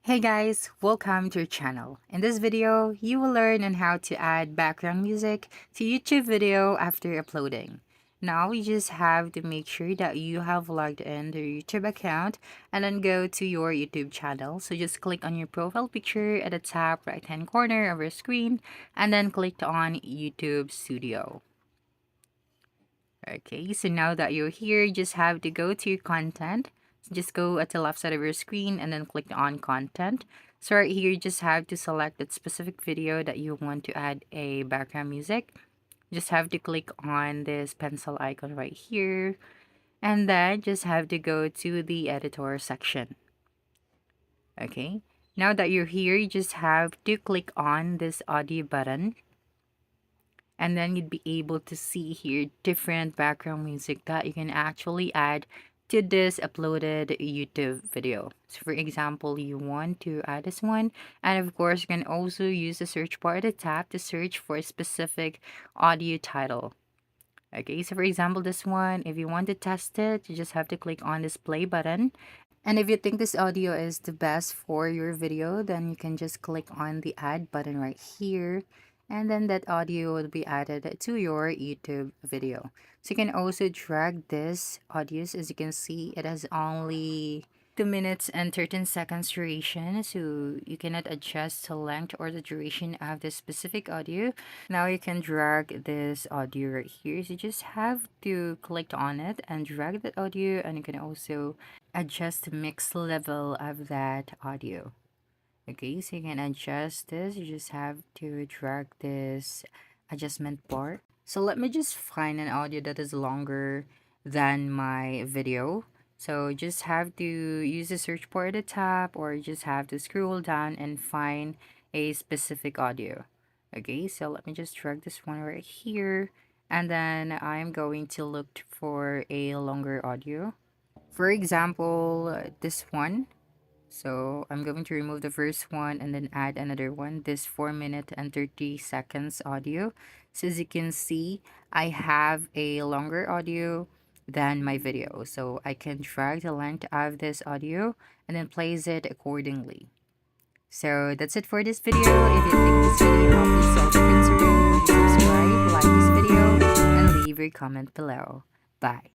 Hey guys, welcome to our channel. In this video, you will learn on how to add background music to YouTube video after uploading. Now you just have to make sure that you have logged in to your YouTube account and then go to your YouTube channel. So just click on your profile picture at the top right hand corner of your screen and then click on YouTube Studio. Okay, so now that you're here, you just have to go to your content. So just go at the left side of your screen and then click on content. So right here, you just have to select that specific video that you want to add a background music. Just have to click on this pencil icon right here. And then just have to go to the editor section. Okay, now that you're here, you just have to click on this audio button, and then you'd be able to see here different background music that you can actually add to this uploaded YouTube video. So for example, you want to add this one, and of course you can also use the search bar at the top to search for a specific audio title. Okay, so for example, this one, if you want to test it, you just have to click on this play button. And if you think this audio is the best for your video, then you can just click on the add button right here. And then that audio will be added to your YouTube video. So you can also drag this audios. As you can see, it has only 2 minutes and 13 seconds duration, so you cannot adjust the length or the duration of this specific audio. Now you can drag this audio right here, so you just have to click on it and drag that audio, and you can also adjust the mix level of that audio. Okay, so you can adjust this. You just have to drag this adjustment bar. So let me just find an audio that is longer than my video. So just have to use the search bar at the top, or you just have to scroll down and find a specific audio. Okay, so let me just drag this one right here, and then I'm going to look for a longer audio. For example, this one. So I'm going to remove the first one and then add another one, this 4 minute and 30 seconds audio. So as you can see, I have a longer audio than my video. So I can drag the length of this audio and then place it accordingly. So that's it for this video. If you think this video helped you solve your concern, please subscribe, like this video, and leave your comment below. Bye.